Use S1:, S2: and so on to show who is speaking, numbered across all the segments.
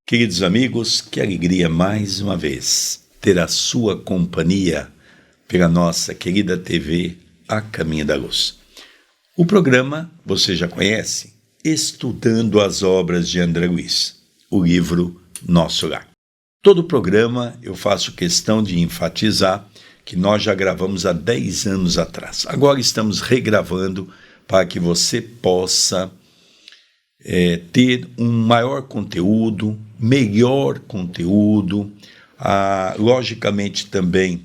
S1: Queridos amigos, que alegria mais uma vez ter a sua companhia pela nossa querida TV A Caminho da Luz. O programa você já conhece, Estudando as Obras de André Luiz, o livro Nosso Lar. Todo o programa eu faço questão de enfatizar que nós já gravamos há 10 anos atrás. Agora estamos regravando para que você possa ter um maior conteúdo, melhor conteúdo. Logicamente também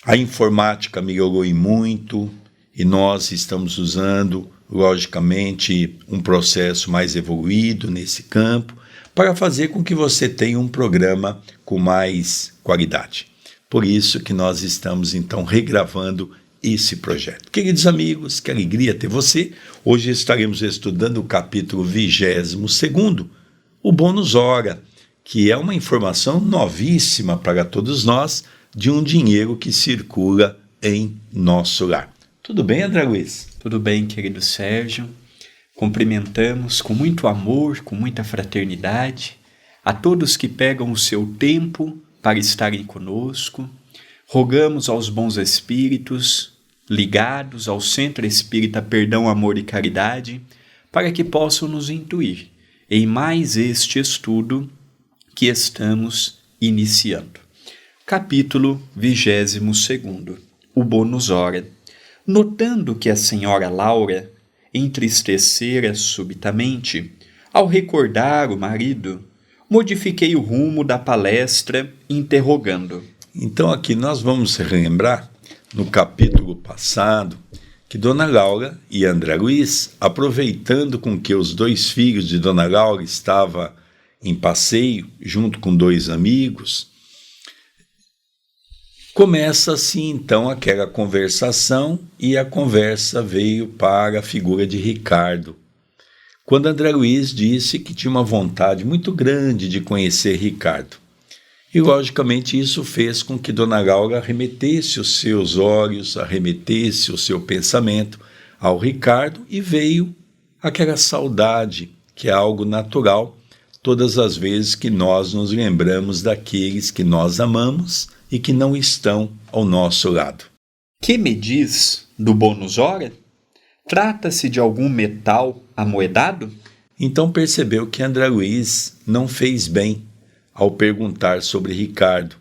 S1: a informática melhorou muito e nós estamos usando, logicamente, um processo mais evoluído nesse campo para fazer com que você tenha um programa com mais qualidade. Por isso que nós estamos então regravando esse projeto. Queridos amigos, que alegria ter você. Hoje estaremos estudando o capítulo 22º, o bônus hora, que é uma informação novíssima para todos nós de um dinheiro que circula em nosso lar. Tudo bem, André Luiz?
S2: Tudo bem, querido Sérgio. Cumprimentamos com muito amor, com muita fraternidade, a todos que pegam o seu tempo para estarem conosco. Rogamos aos bons espíritos ligados ao Centro Espírita Perdão, Amor e Caridade, para que possam nos intuir em mais este estudo que estamos iniciando. Capítulo 22º, o bônus hora. Notando que a senhora Laura entristecera subitamente, ao recordar o marido, modifiquei o rumo da palestra, interrogando.
S1: Então aqui nós vamos relembrar, no capítulo passado, que Dona Laura e André Luiz, aproveitando com que os dois filhos de Dona Laura estavam em passeio, junto com dois amigos, começa-se então aquela conversação e a conversa veio para a figura de Ricardo. Quando André Luiz disse que tinha uma vontade muito grande de conhecer Ricardo. E, logicamente, isso fez com que Dona Laura arremetesse os seus olhos, arremetesse o seu pensamento ao Ricardo e veio aquela saudade, que é algo natural, todas as vezes que nós nos lembramos daqueles que nós amamos e que não estão ao nosso lado.
S2: Que me diz do bônus hora? Trata-se de algum metal amoedado?
S1: Então percebeu que André Luiz não fez bem ao perguntar sobre Ricardo.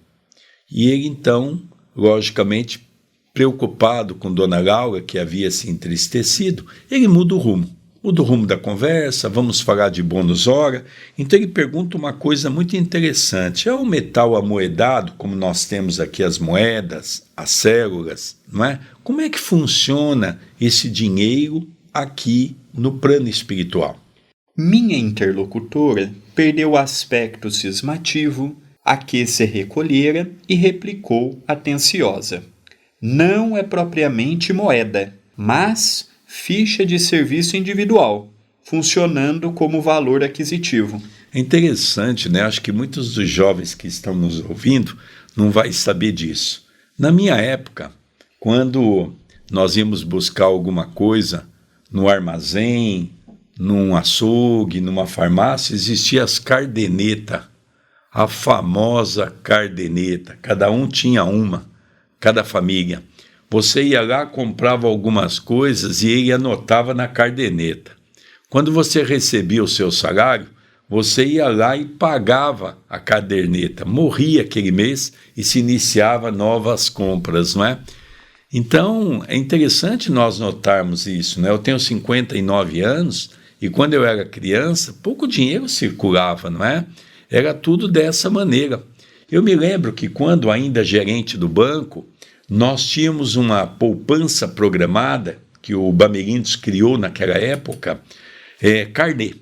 S1: E ele então, logicamente, preocupado com Dona Laura, que havia se entristecido, ele muda o rumo da conversa, vamos falar de bônus hora. Então ele pergunta uma coisa muito interessante, é o metal amoedado, como nós temos aqui as moedas, as células, não é? Como é que funciona esse dinheiro aqui no plano espiritual?
S2: Minha interlocutora perdeu o aspecto cismativo a que se recolhera e replicou atenciosa. Não é propriamente moeda, mas ficha de serviço individual, funcionando como valor aquisitivo.
S1: É interessante, né? Acho que muitos dos jovens que estão nos ouvindo não vai saber disso. Na minha época, quando nós íamos buscar alguma coisa no armazém, num açougue, numa farmácia, existia as cardenetas, a famosa cardeneta. Cada um tinha uma, cada família. Você ia lá, comprava algumas coisas e ele anotava na cardeneta. Quando você recebia o seu salário, você ia lá e pagava a caderneta. Morria aquele mês e se iniciava novas compras, não é? Então, é interessante nós notarmos isso, né? Eu tenho 59 anos e quando eu era criança, pouco dinheiro circulava, não é? Era tudo dessa maneira. Eu me lembro que quando ainda gerente do banco, nós tínhamos uma poupança programada, que o Bamerindos criou naquela época, carnê.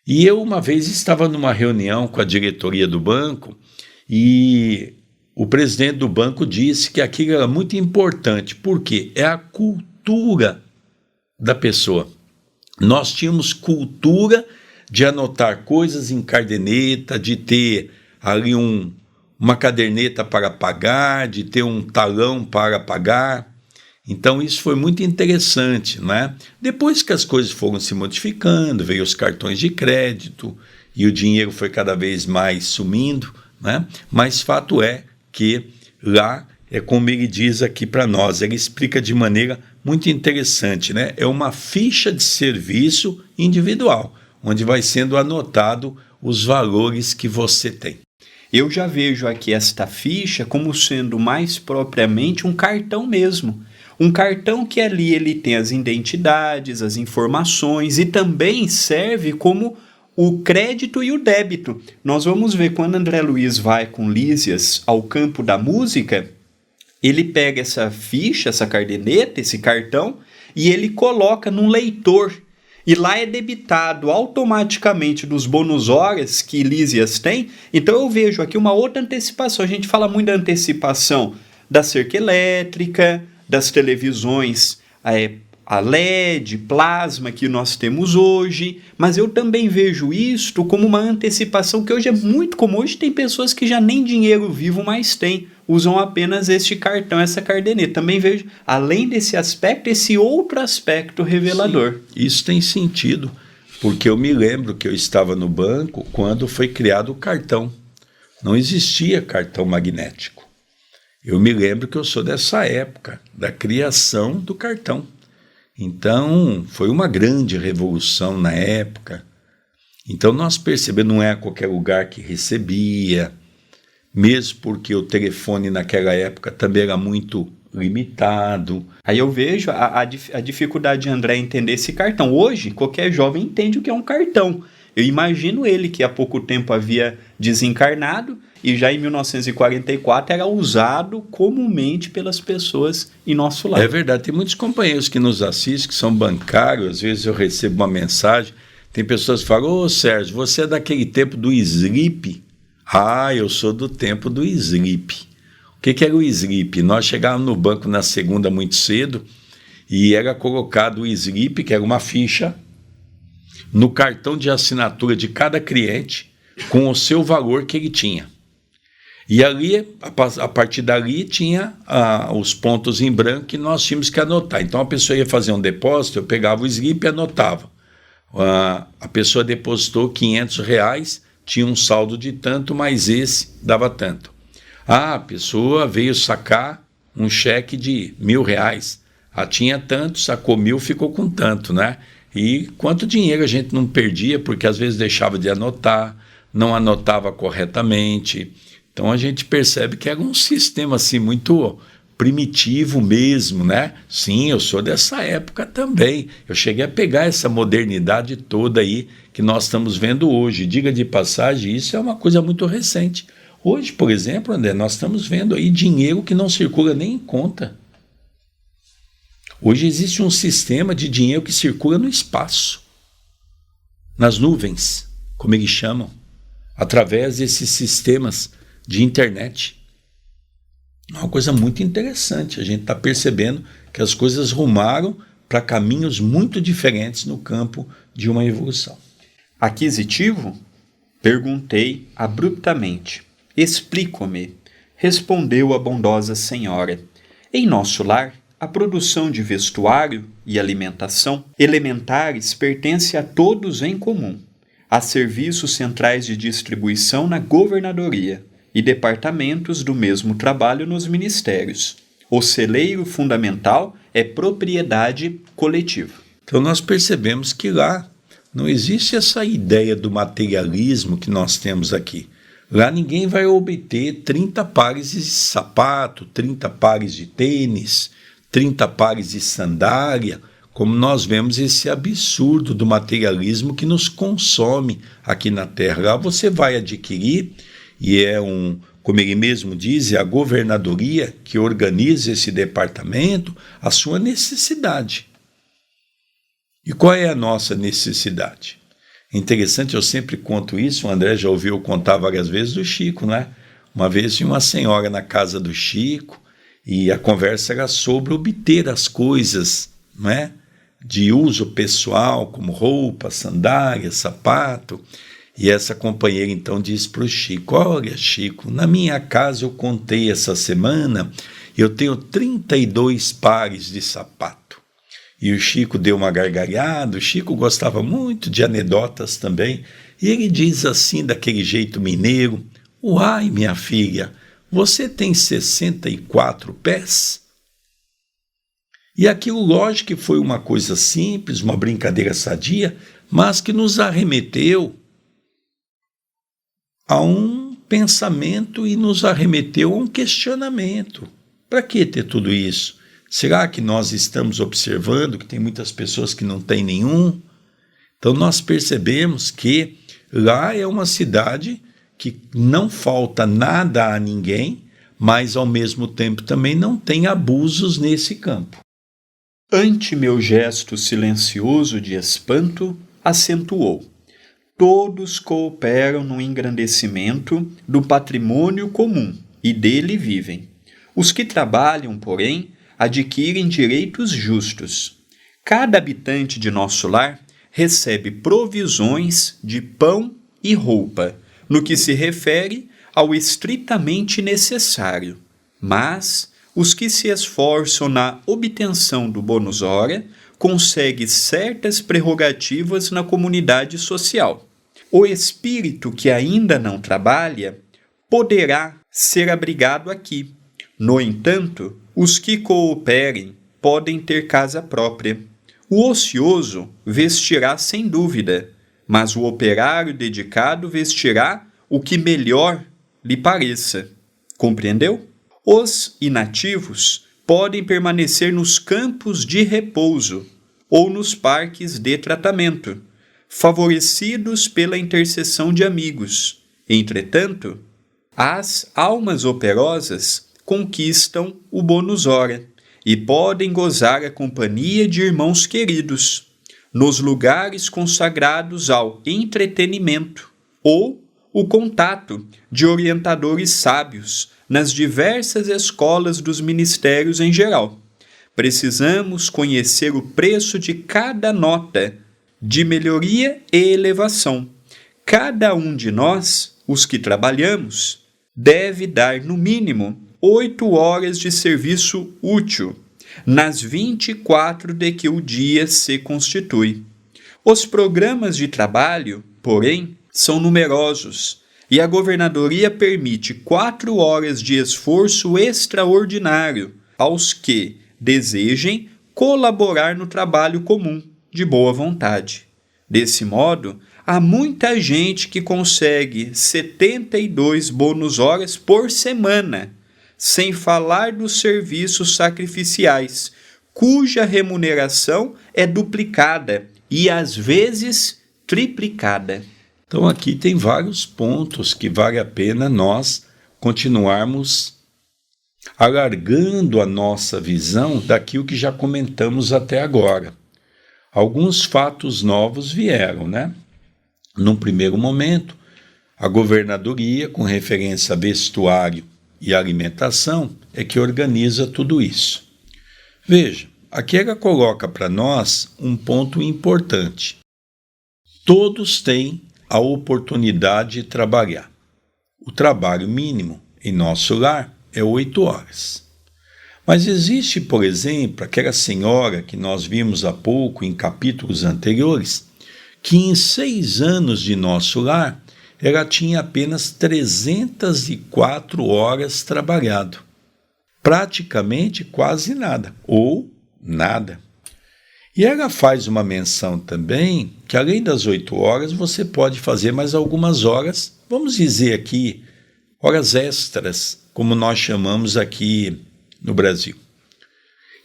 S1: E eu uma vez estava numa reunião com a diretoria do banco e o presidente do banco disse que aquilo era muito importante, porque é a cultura da pessoa. Nós tínhamos cultura de anotar coisas em caderneta, de ter ali uma caderneta para pagar, de ter um talão para pagar. Então isso foi muito interessante, né? Depois que as coisas foram se modificando, veio os cartões de crédito e o dinheiro foi cada vez mais sumindo, né? Mas fato é que lá é como ele diz aqui para nós, ele explica de maneira muito interessante, né? É uma ficha de serviço individual, onde vai sendo anotado os valores que você tem.
S2: Eu já vejo aqui esta ficha como sendo mais propriamente um cartão mesmo. Um cartão que ali ele tem as identidades, as informações e também serve como o crédito e o débito. Nós vamos ver quando André Luiz vai com Lísias ao campo da música, ele pega essa ficha, essa caderneta, esse cartão, e ele coloca num leitor. E lá é debitado automaticamente dos bônus horas que Lísias tem. Então eu vejo aqui uma outra antecipação. A gente fala muito da antecipação da cerca elétrica, das televisões a LED, plasma que nós temos hoje, mas eu também vejo isto como uma antecipação que hoje é muito comum. Hoje tem pessoas que já nem dinheiro vivo mais têm, usam apenas este cartão, essa caderneta. Também vejo, além desse aspecto, esse outro aspecto revelador.
S1: Sim, isso tem sentido, porque eu me lembro que eu estava no banco quando foi criado o cartão. Não existia cartão magnético. Eu me lembro que eu sou dessa época, da criação do cartão. Então, foi uma grande revolução na época. Então, nós percebemos, não é a qualquer lugar que recebia, mesmo porque o telefone naquela época também era muito limitado.
S2: Aí eu vejo a dificuldade de André entender esse cartão. Hoje, qualquer jovem entende o que é um cartão. Eu imagino ele que há pouco tempo havia desencarnado e já em 1944 era usado comumente pelas pessoas em nosso lar.
S1: É verdade, tem muitos companheiros que nos assistem, que são bancários, às vezes eu recebo uma mensagem, tem pessoas que falam, ô Sérgio, você é daquele tempo do slip? Ah, eu sou do tempo do slip. O que era o slip? Nós chegávamos no banco na segunda muito cedo e era colocado o slip, que era uma ficha, no cartão de assinatura de cada cliente com o seu valor que ele tinha. E ali, a partir dali, tinha os pontos em branco que nós tínhamos que anotar. Então, a pessoa ia fazer um depósito, eu pegava o slip e anotava. A pessoa depositou R$500, tinha um saldo de tanto, mas esse dava tanto. A pessoa veio sacar um cheque de R$1.000. Tinha tanto, sacou 1.000, ficou com tanto, né? E quanto dinheiro a gente não perdia, porque às vezes deixava de anotar, não anotava corretamente. Então a gente percebe que era um sistema assim muito primitivo mesmo, né? Sim, eu sou dessa época também. Eu cheguei a pegar essa modernidade toda aí que nós estamos vendo hoje. Diga de passagem, isso é uma coisa muito recente. Hoje, por exemplo, André, nós estamos vendo aí dinheiro que não circula nem em conta. Hoje existe um sistema de dinheiro que circula no espaço, nas nuvens, como eles chamam, através desses sistemas de internet. É uma coisa muito interessante. A gente está percebendo que as coisas rumaram para caminhos muito diferentes no campo de uma evolução.
S2: Aquisitivo? Perguntei abruptamente. Explico-me, respondeu a bondosa senhora. Em nosso lar, a produção de vestuário e alimentação elementares pertence a todos em comum. Há serviços centrais de distribuição na governadoria e departamentos do mesmo trabalho nos ministérios. O celeiro fundamental é propriedade coletiva.
S1: Então nós percebemos que lá não existe essa ideia do materialismo que nós temos aqui. Lá ninguém vai obter 30 pares de sapato, 30 pares de tênis, 30 pares de sandália, como nós vemos esse absurdo do materialismo que nos consome aqui na Terra. Lá você vai adquirir, e como ele mesmo diz, é a governadoria que organiza esse departamento, a sua necessidade. E qual é a nossa necessidade? Interessante, eu sempre conto isso, o André já ouviu contar várias vezes do Chico, né? Uma vez tinha uma senhora na casa do Chico, e a conversa era sobre obter as coisas, não é? De uso pessoal, como roupa, sandália, sapato. E essa companheira então disse para o Chico, olha Chico, na minha casa eu contei essa semana, eu tenho 32 pares de sapato. E o Chico deu uma gargalhada, o Chico gostava muito de anedotas também, E ele diz assim, daquele jeito mineiro: "Uai, minha filha, você tem 64 pés?" E aquilo, lógico que foi uma coisa simples, uma brincadeira sadia, mas que nos arremeteu a um pensamento e nos arremeteu a um questionamento. Para que ter tudo isso? Será que nós estamos observando que tem muitas pessoas que não têm nenhum? Então nós percebemos que lá é uma cidade que não falta nada a ninguém, mas ao mesmo tempo também não tem abusos nesse campo.
S2: Ante meu gesto silencioso de espanto, acentuou: todos cooperam no engrandecimento do patrimônio comum e dele vivem. Os que trabalham, porém, adquirem direitos justos. Cada habitante de nosso lar recebe provisões de pão e roupa, no que se refere ao estritamente necessário, mas os que se esforçam na obtenção do bônus hora conseguem certas prerrogativas na comunidade social. O espírito que ainda não trabalha poderá ser abrigado aqui. No entanto, os que cooperem podem ter casa própria. O ocioso vestirá sem dúvida, mas o operário dedicado vestirá o que melhor lhe pareça. Compreendeu? Os inativos podem permanecer nos campos de repouso ou nos parques de tratamento, favorecidos pela intercessão de amigos. Entretanto, as almas operosas conquistam o bônus hora e podem gozar a companhia de irmãos queridos nos lugares consagrados ao entretenimento ou o contato de orientadores sábios nas diversas escolas dos ministérios em geral. Precisamos conhecer o preço de cada nota de melhoria e elevação. Cada um de nós, os que trabalhamos, deve dar no mínimo 8 horas de serviço útil nas 24 de que o dia se constitui. Os programas de trabalho, porém, são numerosos e a governadoria permite 4 horas de esforço extraordinário aos que desejem colaborar no trabalho comum de boa vontade. Desse modo, há muita gente que consegue 72 bônus horas por semana, sem falar dos serviços sacrificiais, cuja remuneração é duplicada e às vezes triplicada.
S1: Então aqui tem vários pontos que vale a pena nós continuarmos alargando a nossa visão daquilo que já comentamos até agora. Alguns fatos novos vieram, né? Num primeiro momento, a governadoria, com referência a vestuário e alimentação, é que organiza tudo isso. Veja, aqui ela coloca para nós um ponto importante. Todos têm a oportunidade de trabalhar. O trabalho mínimo em nosso lar é 8 horas. Mas existe, por exemplo, aquela senhora que nós vimos há pouco em capítulos anteriores, que em 6 anos de nosso lar, ela tinha apenas 304 horas trabalhado. Praticamente quase nada, ou nada. E ela faz uma menção também que além das 8 horas, você pode fazer mais algumas horas, vamos dizer aqui, horas extras, como nós chamamos aqui no Brasil.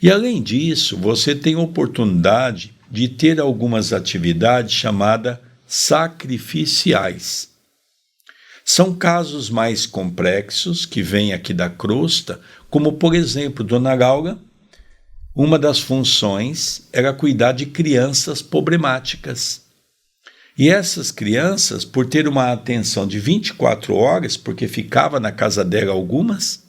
S1: E além disso, você tem oportunidade de ter algumas atividades chamadas sacrificiais. São casos mais complexos que vêm aqui da crosta, como por exemplo, Dona Laura, uma das funções era cuidar de crianças problemáticas. E essas crianças, por ter uma atenção de 24 horas, porque ficava na casa dela algumas,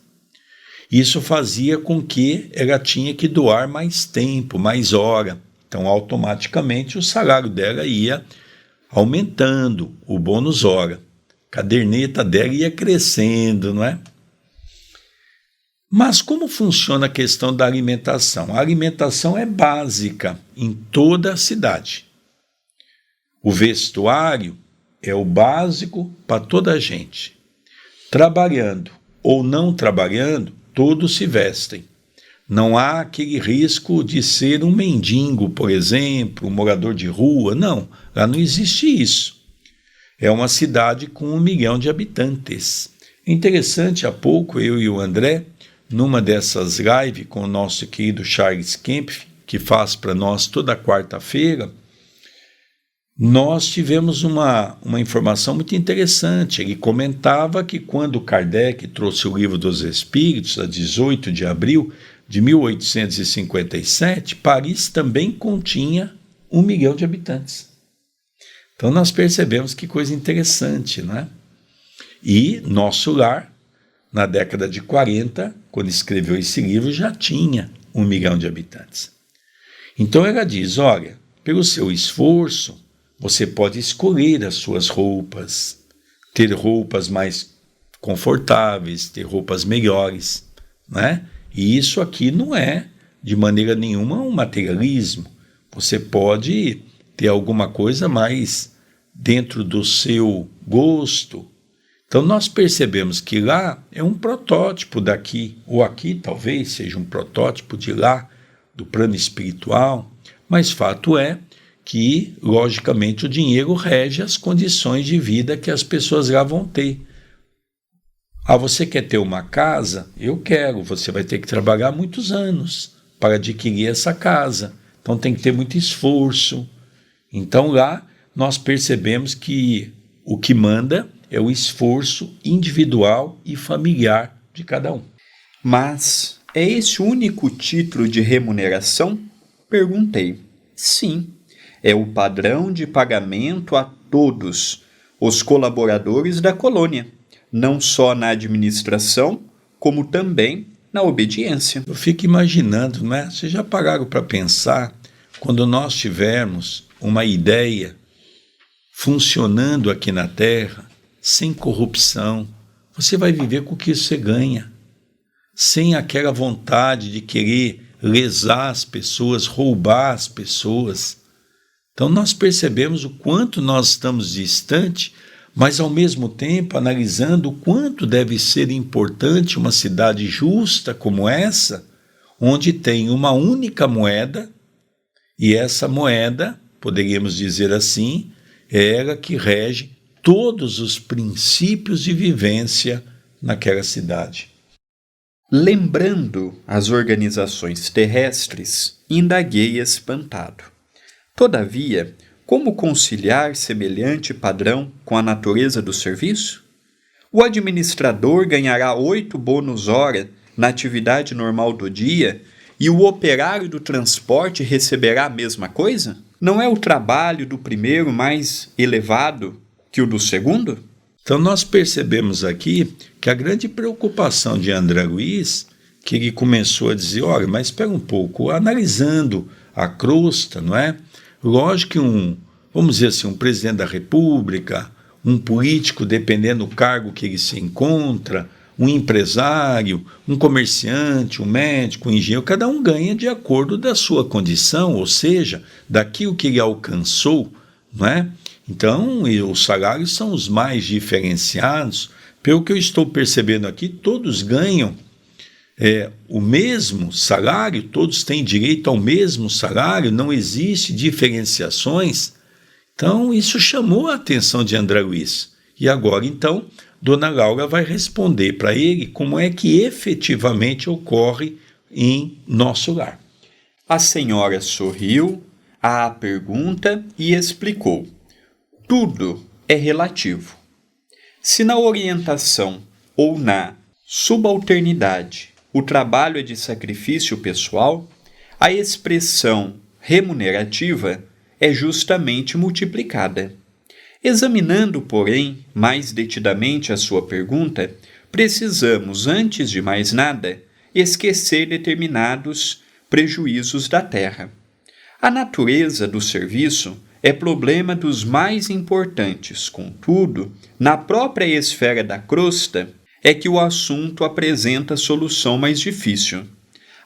S1: isso fazia com que ela tinha que doar mais tempo, mais hora. Então, automaticamente, o salário dela ia aumentando, o bônus hora. A caderneta dela ia crescendo, não é? Mas como funciona a questão da alimentação? A alimentação é básica em toda a cidade. O vestuário é o básico para toda a gente. Trabalhando ou não trabalhando, todos se vestem. Não há aquele risco de ser um mendigo, por exemplo, um morador de rua. Não, lá não existe isso. É uma cidade com 1 milhão de habitantes. Interessante, há pouco eu e o André, numa dessas lives com o nosso querido Charles Kempf, que faz para nós toda quarta-feira, nós tivemos uma informação muito interessante. Ele comentava que quando Kardec trouxe o Livro dos Espíritos, a 18 de abril de 1857, Paris também continha 1 milhão de habitantes. Então nós percebemos que coisa interessante, não é? E Nosso Lar, na década de 40, quando escreveu esse livro, já tinha 1 milhão de habitantes. Então ela diz, olha, pelo seu esforço, você pode escolher as suas roupas, ter roupas mais confortáveis, ter roupas melhores, né? E isso aqui não é, de maneira nenhuma, um materialismo. Você pode ter alguma coisa mais dentro do seu gosto. Então nós percebemos que lá é um protótipo daqui, ou aqui talvez seja um protótipo de lá, do plano espiritual, mas fato é que, logicamente, o dinheiro rege as condições de vida que as pessoas lá vão ter. Ah, você quer ter uma casa? Eu quero. Você vai ter que trabalhar muitos anos para adquirir essa casa. Então tem que ter muito esforço. Então lá nós percebemos que o que manda é o esforço individual e familiar de cada um.
S2: Mas é esse o único título de remuneração? Perguntei. Sim. É o padrão de pagamento a todos os colaboradores da colônia, não só na administração, como também na obediência.
S1: Eu fico imaginando, não é? Vocês já pararam para pensar, quando nós tivermos uma ideia funcionando aqui na Terra, sem corrupção, você vai viver com o que você ganha, sem aquela vontade de querer lesar as pessoas, roubar as pessoas. Então nós percebemos o quanto nós estamos distante, mas ao mesmo tempo analisando o quanto deve ser importante uma cidade justa como essa, onde tem uma única moeda, e essa moeda, poderíamos dizer assim, é ela que rege todos os princípios de vivência naquela cidade.
S2: Lembrando as organizações terrestres, indaguei espantado. Todavia, como conciliar semelhante padrão com a natureza do serviço? O administrador ganhará 8 bônus hora na atividade normal do dia e o operário do transporte receberá a mesma coisa? Não é o trabalho do primeiro mais elevado que o do segundo?
S1: Então nós percebemos aqui que a grande preocupação de André Luiz, que ele começou a dizer, olha, mas espera um pouco, analisando a crosta, não é? Lógico que vamos dizer assim, um presidente da República, um político, dependendo do cargo que ele se encontra, um empresário, um comerciante, um médico, um engenheiro, cada um ganha de acordo da sua condição, ou seja, daquilo que ele alcançou, não é? Então, os salários são os mais diferenciados. Pelo que eu estou percebendo aqui, todos ganham o mesmo salário, todos têm direito ao mesmo salário, não existe diferenciações. Então, isso chamou a atenção de André Luiz. E agora, então, Dona Laura vai responder para ele como é que efetivamente ocorre em Nosso Lar.
S2: A senhora sorriu à pergunta e explicou. Tudo é relativo. Se na orientação ou na subalternidade o trabalho é de sacrifício pessoal, a expressão remunerativa é justamente multiplicada. Examinando, porém, mais detidamente a sua pergunta, precisamos, antes de mais nada, esquecer determinados prejuízos da terra. A natureza do serviço é problema dos mais importantes, contudo, na própria esfera da crosta, é que o assunto apresenta solução mais difícil.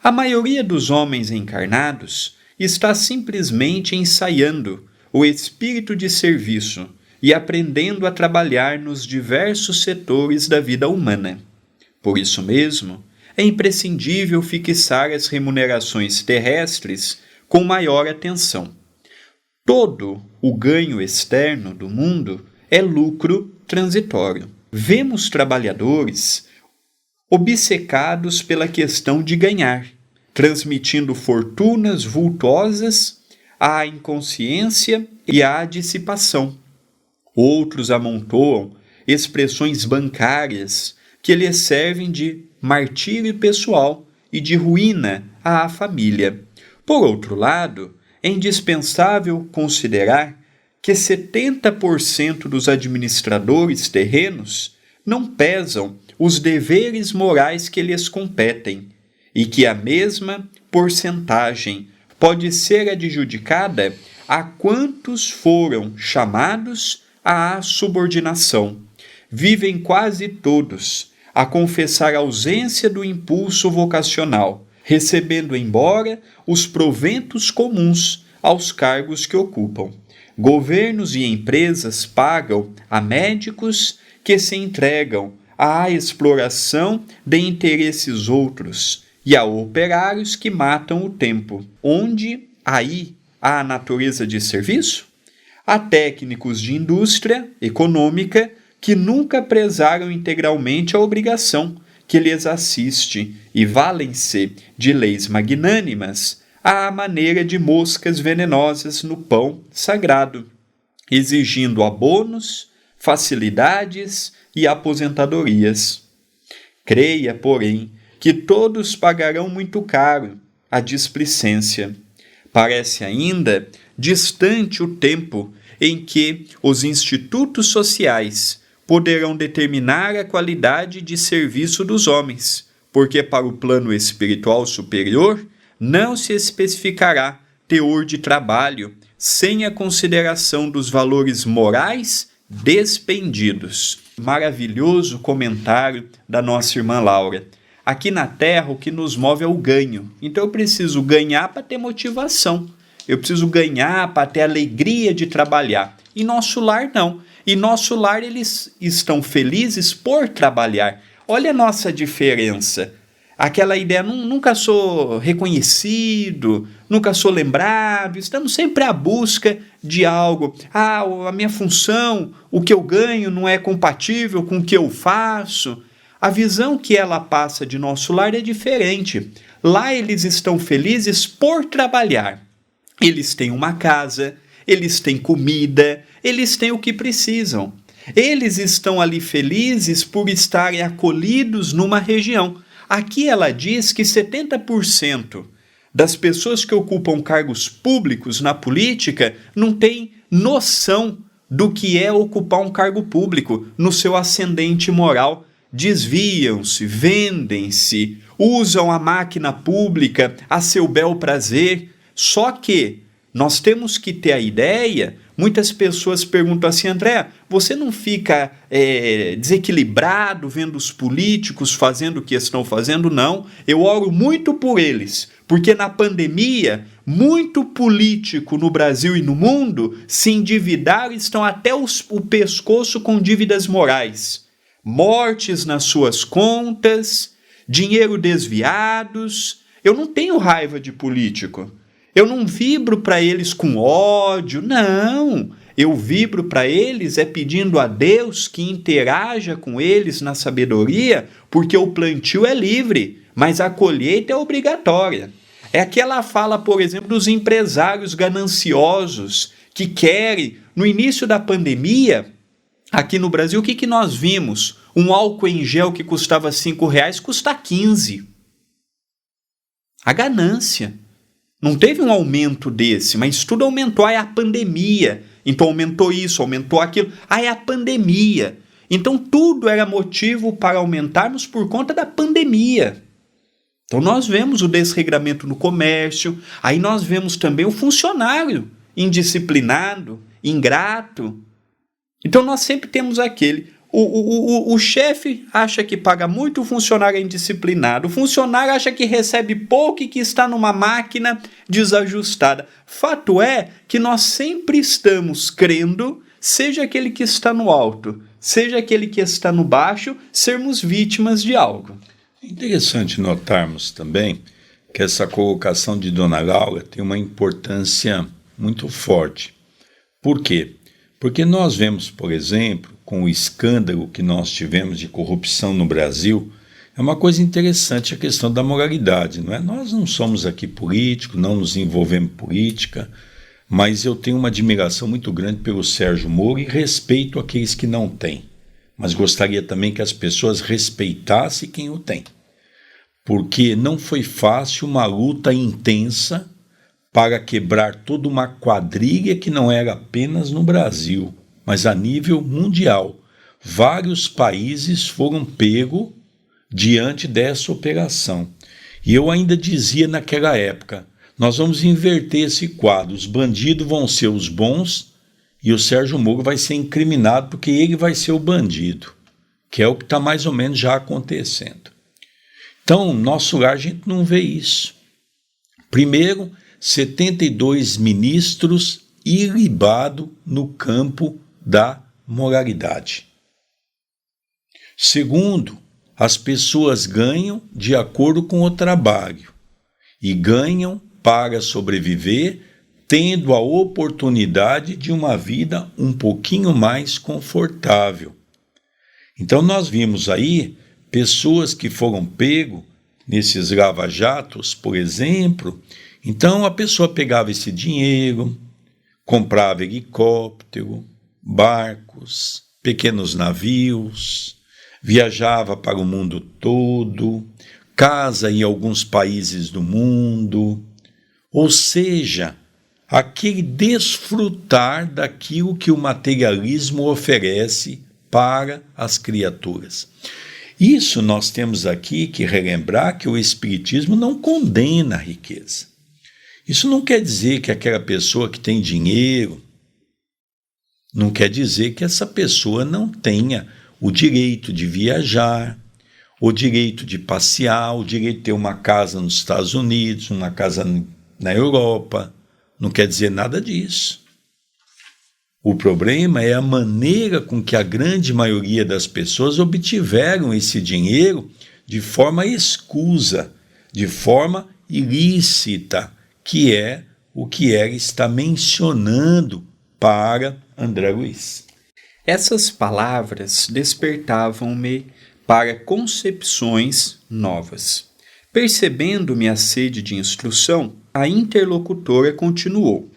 S2: A maioria dos homens encarnados está simplesmente ensaiando o espírito de serviço e aprendendo a trabalhar nos diversos setores da vida humana. Por isso mesmo, é imprescindível fixar as remunerações terrestres com maior atenção. Todo o ganho externo do mundo é lucro transitório. Vemos trabalhadores obcecados pela questão de ganhar, transmitindo fortunas vultosas à inconsciência e à dissipação. Outros amontoam expressões bancárias que lhes servem de martírio pessoal e de ruína à família. Por outro lado, é indispensável considerar que 70% dos administradores terrenos não pesam os deveres morais que lhes competem e que a mesma porcentagem pode ser adjudicada a quantos foram chamados à subordinação. Vivem quase todos a confessar a ausência do impulso vocacional, recebendo embora os proventos comuns aos cargos que ocupam. Governos e empresas pagam a médicos que se entregam à exploração de interesses outros e a operários que matam o tempo. Onde aí há a natureza de serviço? Há técnicos de indústria econômica que nunca prezaram integralmente a obrigação que lhes assiste e valem-se de leis magnânimas à maneira de moscas venenosas no pão sagrado, exigindo abonos, facilidades e aposentadorias. Creia, porém, que todos pagarão muito caro a displicência. Parece ainda distante o tempo em que os institutos sociais poderão determinar a qualidade de serviço dos homens, porque para o plano espiritual superior não se especificará teor de trabalho sem a consideração dos valores morais despendidos. Maravilhoso comentário da nossa irmã Laura. Aqui na Terra o que nos move é o ganho. Então eu preciso ganhar para ter motivação. Eu preciso ganhar para ter alegria de trabalhar. Em nosso lar não. Em nosso lar eles estão felizes por trabalhar. Olha a nossa diferença. Aquela ideia, nunca sou reconhecido, nunca sou lembrado, estamos sempre à busca de algo. A minha função, o que eu ganho não é compatível com o que eu faço. A visão que ela passa de nosso lar é diferente. Lá eles estão felizes por trabalhar. Eles têm uma casa, eles têm comida, eles têm o que precisam. Eles estão ali felizes por estarem acolhidos numa região. Aqui ela diz que 70% das pessoas que ocupam cargos públicos na política não têm noção do que é ocupar um cargo público no seu ascendente moral. Desviam-se, vendem-se, usam a máquina pública a seu bel prazer. Só que nós temos que ter a ideia, muitas pessoas perguntam assim, André, você não fica desequilibrado vendo os políticos fazendo o que estão fazendo? Não, eu oro muito por eles, porque na pandemia, muito político no Brasil e no mundo se endividaram e estão até o pescoço com dívidas morais. Mortes nas suas contas, dinheiro desviados. Eu não tenho raiva de político. Eu não vibro para eles com ódio, não. Eu vibro para eles pedindo a Deus que interaja com eles na sabedoria, porque o plantio é livre, mas a colheita é obrigatória. É aquela fala, por exemplo, dos empresários gananciosos que querem, no início da pandemia, aqui no Brasil, o que nós vimos? Um álcool em gel que custava R$5 custa 15. A ganância. Não teve um aumento desse, mas tudo aumentou. É a pandemia. Então aumentou isso, aumentou aquilo. É a pandemia. Então tudo era motivo para aumentarmos por conta da pandemia. Então nós vemos o desregramento no comércio, aí nós vemos também o funcionário indisciplinado, ingrato. Então nós sempre temos aquele. O chefe acha que paga muito, o funcionário é indisciplinado. O funcionário acha que recebe pouco e que está numa máquina desajustada. Fato é que nós sempre estamos crendo seja aquele que está no alto, seja aquele que está no baixo, sermos vítimas de algo.
S1: É interessante notarmos também que essa colocação de Dona Laura tem uma importância muito forte. Por quê? Porque nós vemos, por exemplo, com o escândalo que nós tivemos de corrupção no Brasil, é uma coisa interessante a questão da moralidade, não é? Nós não somos aqui políticos, não nos envolvemos em política, mas eu tenho uma admiração muito grande pelo Sérgio Moro e respeito aqueles que não têm. Mas gostaria também que as pessoas respeitassem quem o tem. Porque não foi fácil uma luta intensa para quebrar toda uma quadrilha que não era apenas no Brasil, mas a nível mundial. Vários países foram pegos diante dessa operação. E eu ainda dizia naquela época, nós vamos inverter esse quadro, os bandidos vão ser os bons e o Sérgio Moro vai ser incriminado porque ele vai ser o bandido, que é o que está mais ou menos já acontecendo. Então, nosso lar a gente não vê isso. Primeiro, 72 ministros ilibados no campo da moralidade. Segundo, as pessoas ganham de acordo com o trabalho e ganham para sobreviver, tendo a oportunidade de uma vida um pouquinho mais confortável. Então nós vimos aí pessoas que foram pego nesses lava-jatos, por exemplo. Então a pessoa pegava esse dinheiro, comprava helicóptero, barcos, pequenos navios, viajava para o mundo todo, casa em alguns países do mundo, ou seja, aquele desfrutar daquilo que o materialismo oferece para as criaturas. Isso nós temos aqui que relembrar que o Espiritismo não condena a riqueza. Isso não quer dizer que aquela pessoa que tem dinheiro, não quer dizer que essa pessoa não tenha o direito de viajar, o direito de passear, o direito de ter uma casa nos Estados Unidos, uma casa na Europa. Não quer dizer nada disso. O problema é a maneira com que a grande maioria das pessoas obtiveram esse dinheiro de forma escusa, de forma ilícita, que é o que ela está mencionando para André Luiz.
S2: Essas palavras despertavam-me para concepções novas. Percebendo-me a sede de instrução, a interlocutora continuou.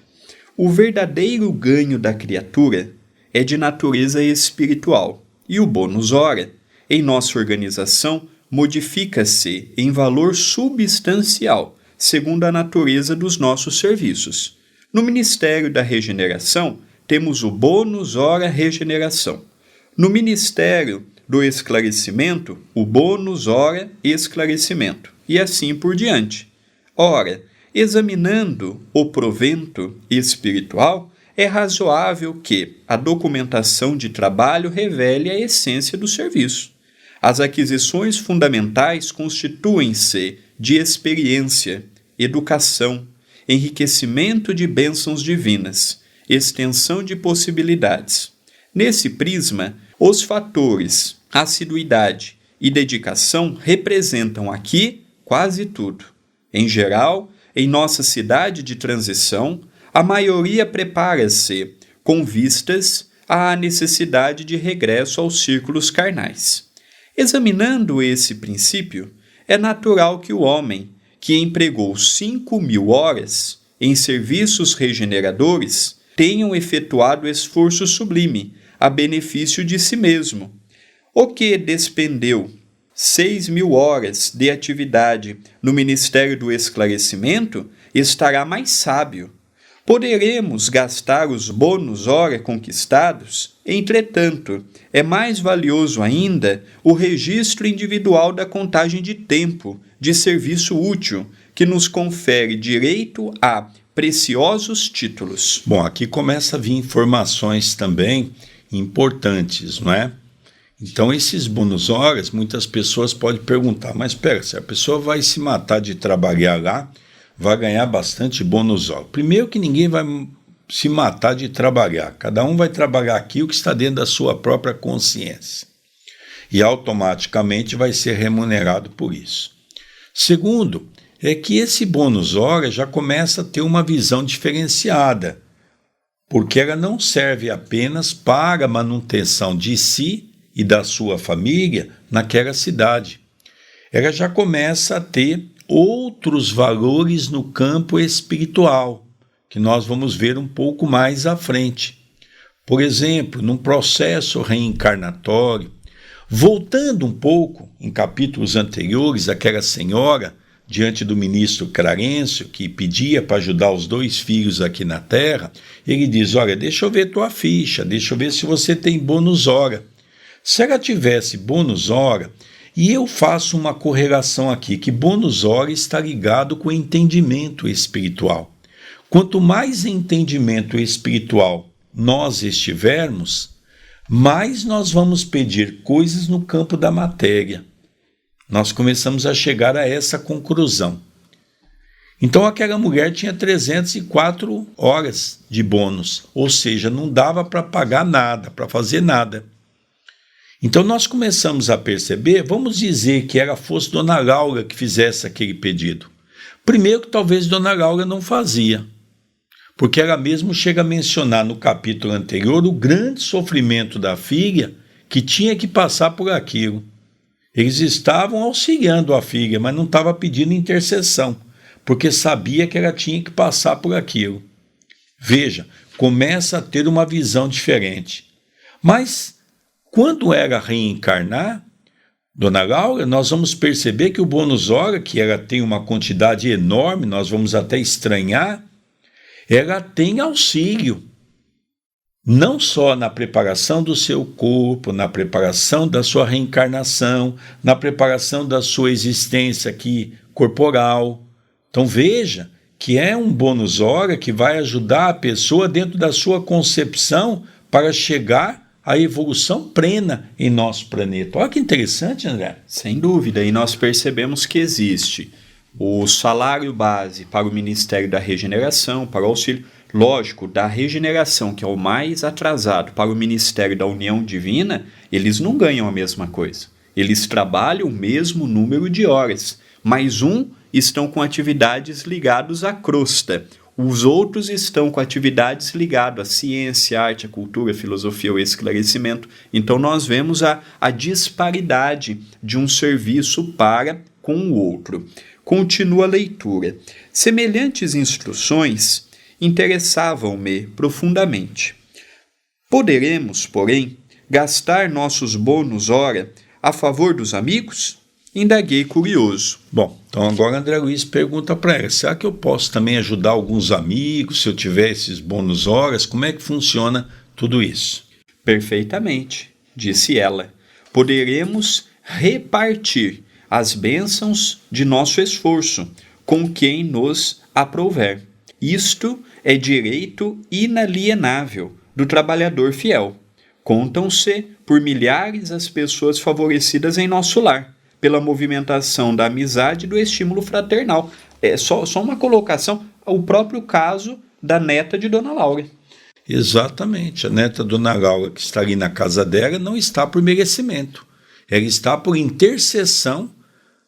S2: O verdadeiro ganho da criatura é de natureza espiritual, e o bônus hora, em nossa organização, modifica-se em valor substancial, segundo a natureza dos nossos serviços. No Ministério da Regeneração, temos o bônus hora regeneração. No Ministério do Esclarecimento, o bônus hora esclarecimento, e assim por diante. Ora, examinando o provento espiritual, é razoável que a documentação de trabalho revele a essência do serviço. As aquisições fundamentais constituem-se de experiência, educação, enriquecimento de bênçãos divinas, extensão de possibilidades. Nesse prisma, os fatores assiduidade e dedicação representam aqui quase tudo. Em geral, em nossa cidade de transição, a maioria prepara-se com vistas à necessidade de regresso aos círculos carnais. Examinando esse princípio, é natural que o homem, que empregou 5.000 horas em serviços regeneradores, tenha efetuado esforço sublime a benefício de si mesmo. O que despendeu 6.000 horas de atividade no Ministério do Esclarecimento estará mais sábio. Poderemos gastar os bônus hora conquistados, entretanto, é mais valioso ainda o registro individual da contagem de tempo de serviço útil, que nos confere direito a preciosos títulos.
S1: Bom, aqui começa a vir informações também importantes, não é? Então, esses bônus horas, muitas pessoas podem perguntar, mas espera, se a pessoa vai se matar de trabalhar lá, vai ganhar bastante bônus hora. Primeiro que ninguém vai se matar de trabalhar. Cada um vai trabalhar aquilo que está dentro da sua própria consciência. E automaticamente vai ser remunerado por isso. Segundo, é que esse bônus hora já começa a ter uma visão diferenciada, porque ela não serve apenas para a manutenção de si e da sua família naquela cidade. Ela já começa a ter outros valores no campo espiritual, que nós vamos ver um pouco mais à frente. Por exemplo, num processo reencarnatório, voltando um pouco em capítulos anteriores, aquela senhora, diante do ministro Clarencio, que pedia para ajudar os 2 filhos aqui na Terra, ele diz, olha, deixa eu ver tua ficha, deixa eu ver se você tem bônus hora. Se ela tivesse bônus hora, e eu faço uma correlação aqui, que bônus hora está ligado com entendimento espiritual. Quanto mais entendimento espiritual nós estivermos, mais nós vamos pedir coisas no campo da matéria. Nós começamos a chegar a essa conclusão. Então aquela mulher tinha 304 horas de bônus, ou seja, não dava para pagar nada, para fazer nada. Então nós começamos a perceber, vamos dizer que ela fosse Dona Laura que fizesse aquele pedido. Primeiro que talvez Dona Laura não fazia, porque ela mesmo chega a mencionar no capítulo anterior o grande sofrimento da filha que tinha que passar por aquilo. Eles estavam auxiliando a filha, mas não estavam pedindo intercessão, porque sabia que ela tinha que passar por aquilo. Veja, começa a ter uma visão diferente. Mas, quando ela reencarnar, Dona Laura, nós vamos perceber que o bônus hora, que ela tem uma quantidade enorme, nós vamos até estranhar, ela tem auxílio. Não só na preparação do seu corpo, na preparação da sua reencarnação, na preparação da sua existência aqui corporal. Então veja que é um bônus hora que vai ajudar a pessoa dentro da sua concepção para chegar à evolução plena em nosso planeta. Olha que interessante, André.
S2: Sem dúvida, e nós percebemos que existe o salário base para o Ministério da Regeneração, para o auxílio. Lógico, da regeneração, que é o mais atrasado, para o Ministério da União Divina, eles não ganham a mesma coisa. Eles trabalham o mesmo número de horas, mas estão com atividades ligadas à crosta. Os outros estão com atividades ligadas à ciência, à arte, à cultura, à filosofia, ao esclarecimento. Então nós vemos a disparidade de um serviço para com o outro. Continua a leitura. Semelhantes instruções interessavam-me profundamente. Poderemos, porém, gastar nossos bônus hora a favor dos amigos? Indaguei curioso.
S1: Bom, então agora André Luiz pergunta para ela, será que eu posso também ajudar alguns amigos se eu tiver esses bônus horas? Como é que funciona tudo isso?
S2: Perfeitamente, disse ela. Poderemos repartir as bênçãos de nosso esforço com quem nos aprouver. Isto é direito inalienável do trabalhador fiel. Contam-se por milhares as pessoas favorecidas em nosso lar, pela movimentação da amizade e do estímulo fraternal. É só uma colocação, o próprio caso da neta de Dona Laura.
S1: Exatamente, a neta de Dona Laura que está ali na casa dela não está por merecimento. Ela está por intercessão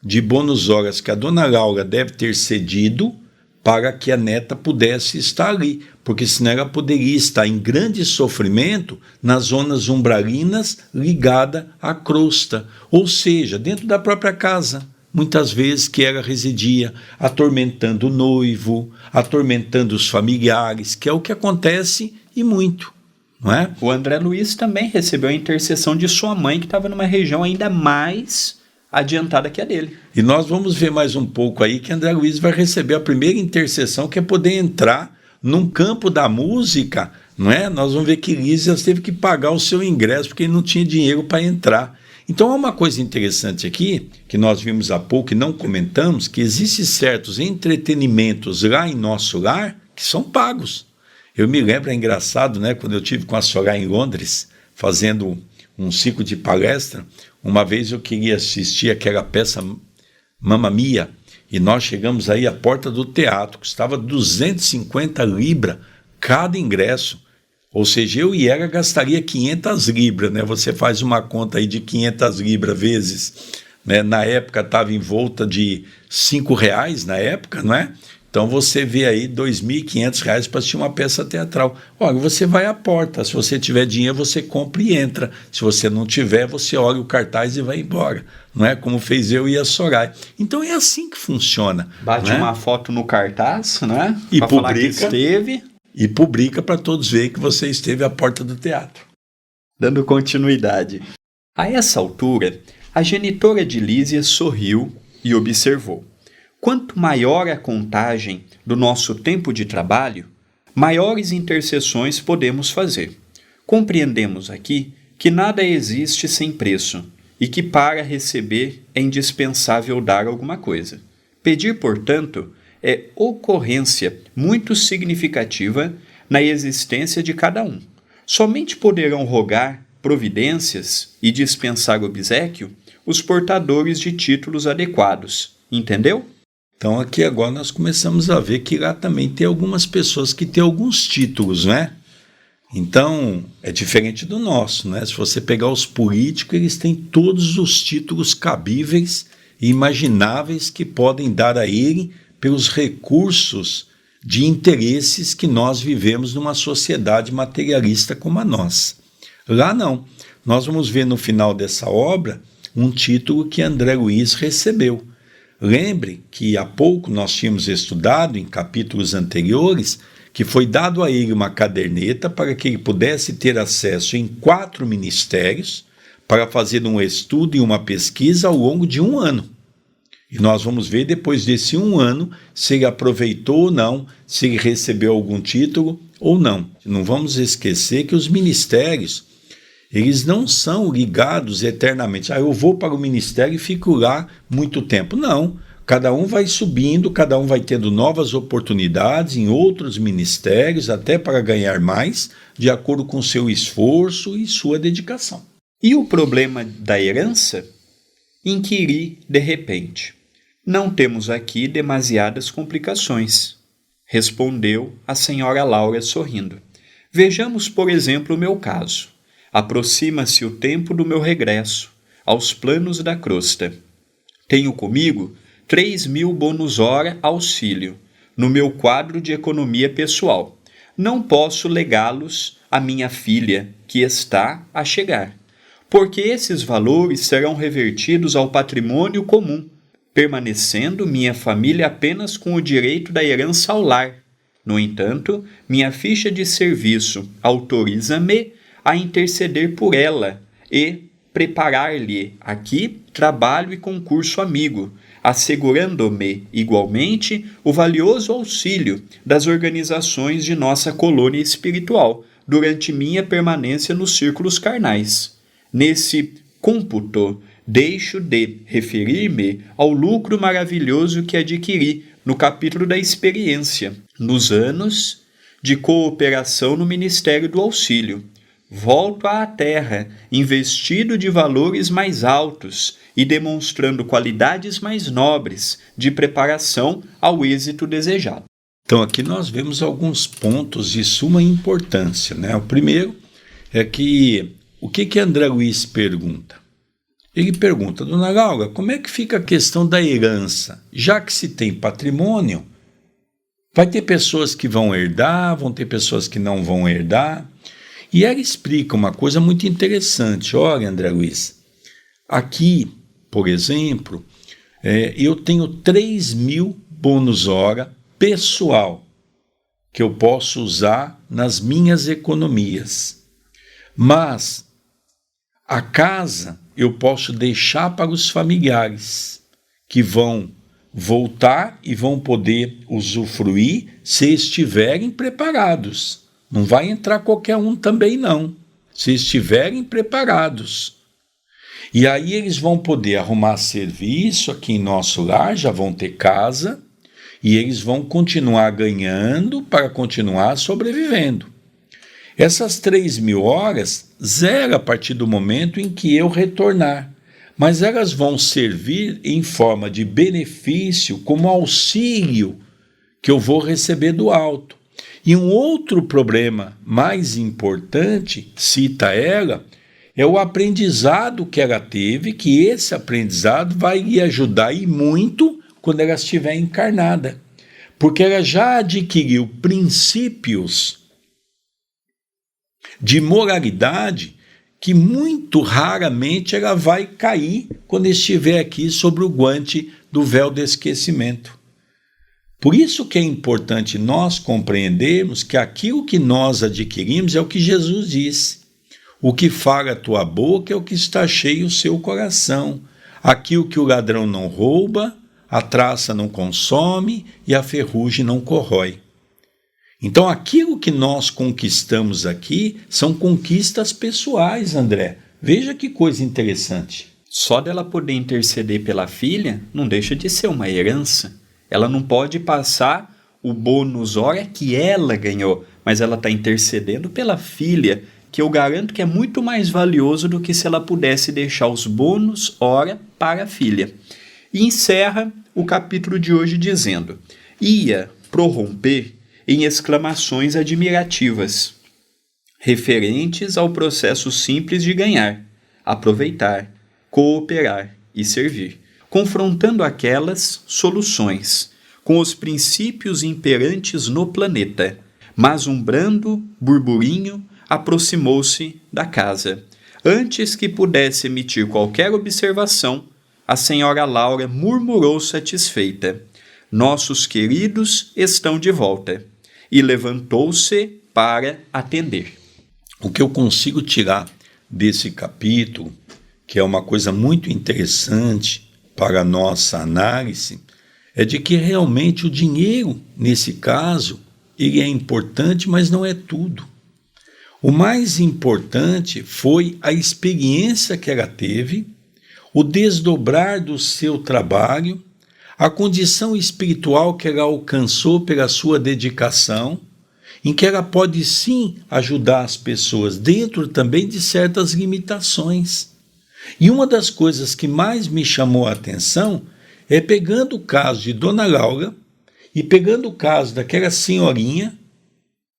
S1: de bônus horas que a Dona Laura deve ter cedido para que a neta pudesse estar ali, porque senão ela poderia estar em grande sofrimento nas zonas umbralinas ligada à crosta, ou seja, dentro da própria casa, muitas vezes que ela residia, atormentando o noivo, atormentando os familiares, que é o que acontece e muito, não é?
S2: O André Luiz também recebeu a intercessão de sua mãe, que estava numa região ainda mais adiantada que a dele.
S1: E nós vamos ver mais um pouco aí que André Luiz vai receber a primeira intercessão, que é poder entrar num campo da música, não é? Nós vamos ver que Lísias teve que pagar o seu ingresso porque ele não tinha dinheiro para entrar. Então há uma coisa interessante aqui, que nós vimos há pouco e não comentamos, que existem certos entretenimentos lá em nosso lar que são pagos. Eu me lembro, é engraçado, né? Quando eu tive com a Soraya em Londres, fazendo um ciclo de palestra, uma vez eu queria assistir aquela peça Mamma Mia, e nós chegamos aí à porta do teatro, custava 250 libras cada ingresso. Ou seja, eu e ela gastaria 500 libras, né? Você faz uma conta aí de 500 libras vezes, né? Na época estava em volta de R$ 5 na época, não é? Então você vê aí R$ 2.500 para assistir uma peça teatral. Olha, você vai à porta, se você tiver dinheiro você compra e entra. Se você não tiver, você olha o cartaz e vai embora. Não é como fez eu e a Soraya. Então é assim que funciona.
S2: Bate
S1: né?
S2: uma foto no cartaz, né?
S1: E
S2: pra falar que
S1: publica.
S2: esteve.
S1: E publica para todos verem que você esteve à porta do teatro.
S2: Dando continuidade. A essa altura, a genitora de Lísia sorriu e observou. Quanto maior a contagem do nosso tempo de trabalho, maiores intercessões podemos fazer. Compreendemos aqui que nada existe sem preço e que para receber é indispensável dar alguma coisa. Pedir, portanto, é ocorrência muito significativa na existência de cada um. Somente poderão rogar providências e dispensar obséquio os portadores de títulos adequados. Entendeu?
S1: Então aqui agora nós começamos a ver que lá também tem algumas pessoas que têm alguns títulos, né? Então é diferente do nosso, né? Se você pegar os políticos, eles têm todos os títulos cabíveis e imagináveis que podem dar a ele pelos recursos de interesses que nós vivemos numa sociedade materialista como a nossa. Lá não. Nós vamos ver no final dessa obra um título que André Luiz recebeu. Lembre que há pouco nós tínhamos estudado em capítulos anteriores que foi dado a ele uma caderneta para que ele pudesse ter acesso em 4 ministérios para fazer um estudo e uma pesquisa ao longo de 1 ano. E nós vamos ver depois desse 1 ano se ele aproveitou ou não, se ele recebeu algum título ou não. Não vamos esquecer que os ministérios, eles não são ligados eternamente. Eu vou para o ministério e fico lá muito tempo. Não, cada um vai subindo, cada um vai tendo novas oportunidades em outros ministérios, até para ganhar mais, de acordo com seu esforço e sua dedicação.
S2: E o problema da herança? Inquiri de repente. Não temos aqui demasiadas complicações, respondeu a senhora Laura sorrindo. Vejamos, por exemplo, o meu caso. Aproxima-se o tempo do meu regresso aos planos da crosta. Tenho comigo 3.000 bônus hora auxílio no meu quadro de economia pessoal. Não posso legá-los à minha filha, que está a chegar, porque esses valores serão revertidos ao patrimônio comum, permanecendo minha família apenas com o direito da herança ao lar. No entanto, minha ficha de serviço autoriza-me a interceder por ela e preparar-lhe aqui trabalho e concurso amigo, assegurando-me igualmente o valioso auxílio das organizações de nossa colônia espiritual durante minha permanência nos círculos carnais. Nesse cômputo, deixo de referir-me ao lucro maravilhoso que adquiri no capítulo da experiência, nos anos de cooperação no Ministério do Auxílio. Volto à Terra, investido de valores mais altos e demonstrando qualidades mais nobres de preparação ao êxito desejado.
S1: Então aqui nós vemos alguns pontos de suma importância, né? O primeiro é que o que André Luiz pergunta? Ele pergunta, dona Laura, como é que fica a questão da herança? Já que se tem patrimônio, vai ter pessoas que vão herdar, vão ter pessoas que não vão herdar. E ela explica uma coisa muito interessante. Olha, André Luiz, aqui, por exemplo, eu tenho 3.000 bônus hora pessoal que eu posso usar nas minhas economias. Mas a casa eu posso deixar para os familiares, que vão voltar e vão poder usufruir se estiverem preparados. Não vai entrar qualquer um também não, se estiverem preparados. E aí eles vão poder arrumar serviço aqui em nosso lar, já vão ter casa, e eles vão continuar ganhando para continuar sobrevivendo. Essas 3.000 horas zero a partir do momento em que eu retornar, mas elas vão servir em forma de benefício como auxílio que eu vou receber do alto. E um outro problema mais importante, cita ela, é o aprendizado que ela teve, que esse aprendizado vai lhe ajudar e muito quando ela estiver encarnada. Porque ela já adquiriu princípios de moralidade que muito raramente ela vai cair quando estiver aqui sobre o guante do véu do esquecimento. Por isso que é importante nós compreendermos que aquilo que nós adquirimos é o que Jesus disse. O que fala a tua boca é o que está cheio o seu coração. Aquilo que o ladrão não rouba, a traça não consome e a ferrugem não corrói. Então, aquilo que nós conquistamos aqui são conquistas pessoais, André. Veja que coisa interessante.
S2: Só dela poder interceder pela filha não deixa de ser uma herança. Ela não pode passar o bônus hora que ela ganhou, mas ela está intercedendo pela filha, que eu garanto que é muito mais valioso do que se ela pudesse deixar os bônus hora para a filha. E encerra o capítulo de hoje dizendo: ia prorromper em exclamações admirativas, referentes ao processo simples de ganhar, aproveitar, cooperar e servir, confrontando aquelas soluções com os princípios imperantes no planeta. Mas um brando burburinho aproximou-se da casa. Antes que pudesse emitir qualquer observação, a senhora Laura murmurou satisfeita: nossos queridos estão de volta. E levantou-se para atender.
S1: O que eu consigo tirar desse capítulo, que é uma coisa muito interessante para a nossa análise, é de que realmente o dinheiro, nesse caso, ele é importante, mas não é tudo. O mais importante foi a experiência que ela teve, o desdobrar do seu trabalho, a condição espiritual que ela alcançou pela sua dedicação, em que ela pode sim ajudar as pessoas dentro também de certas limitações. E uma das coisas que mais me chamou a atenção é pegando o caso de Dona Laura e pegando o caso daquela senhorinha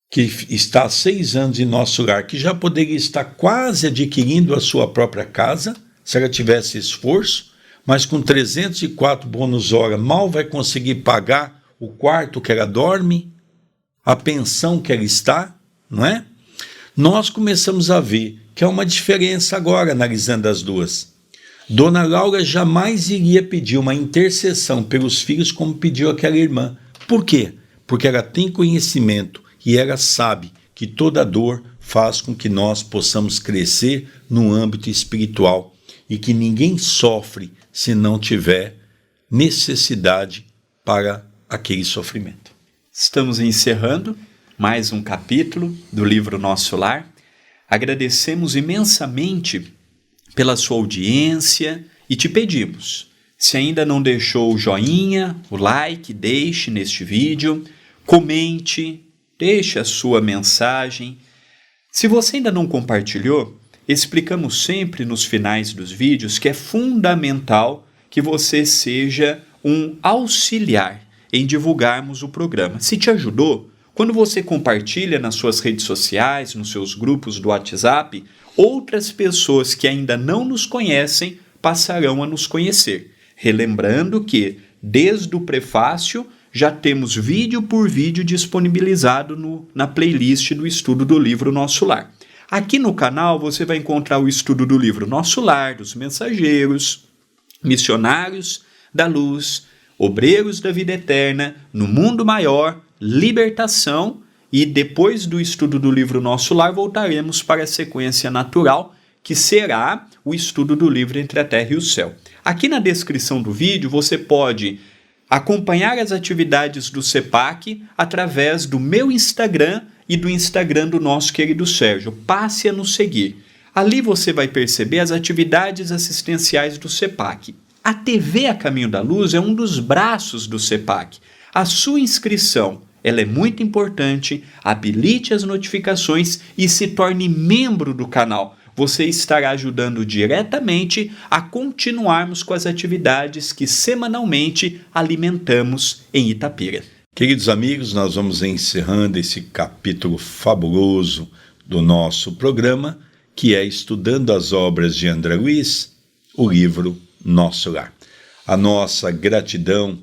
S1: que está há 6 anos em nosso lar, que já poderia estar quase adquirindo a sua própria casa, se ela tivesse esforço, mas com 304 bônus hora mal vai conseguir pagar o quarto que ela dorme, a pensão que ela está, não é? Nós começamos a ver que há uma diferença agora, analisando as duas. Dona Laura jamais iria pedir uma intercessão pelos filhos como pediu aquela irmã. Por quê? Porque ela tem conhecimento e ela sabe que toda dor faz com que nós possamos crescer no âmbito espiritual e que ninguém sofre se não tiver necessidade para aquele sofrimento.
S2: Estamos encerrando mais um capítulo do livro Nosso Lar. Agradecemos imensamente pela sua audiência e te pedimos, se ainda não deixou o joinha, o like, deixe neste vídeo, comente, deixe a sua mensagem. Se você ainda não compartilhou, explicamos sempre nos finais dos vídeos que é fundamental que você seja um auxiliar em divulgarmos o programa. Se te ajudou, quando você compartilha nas suas redes sociais, nos seus grupos do WhatsApp, outras pessoas que ainda não nos conhecem passarão a nos conhecer. Relembrando que, desde o prefácio, já temos vídeo por vídeo disponibilizado na playlist do estudo do livro Nosso Lar. Aqui no canal você vai encontrar o estudo do livro Nosso Lar, dos Mensageiros, Missionários da Luz, Obreiros da Vida Eterna, No Mundo Maior, Libertação, e depois do estudo do livro Nosso Lar voltaremos para a sequência natural, que será o estudo do livro Entre a Terra e o Céu. Aqui na descrição do vídeo você pode acompanhar as atividades do CEPAC através do meu Instagram e do Instagram do nosso querido Sérgio. Passe a nos seguir. Ali você vai perceber as atividades assistenciais do CEPAC. A TV A Caminho da Luz é um dos braços do CEPAC. A sua inscrição, ela é muito importante, habilite as notificações e se torne membro do canal. Você estará ajudando diretamente a continuarmos com as atividades que semanalmente alimentamos em Itapira.
S1: Queridos amigos, nós vamos encerrando esse capítulo fabuloso do nosso programa, que é Estudando as Obras de André Luiz, o livro Nosso Lar. A nossa gratidão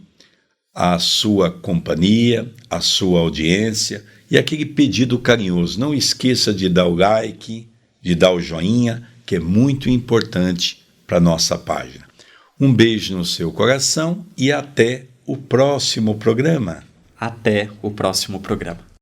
S1: à sua companhia, à sua audiência e aquele pedido carinhoso. Não esqueça de dar o like, de dar o joinha, que é muito importante para a nossa página. Um beijo no seu coração e até o próximo programa.
S2: Até o próximo programa.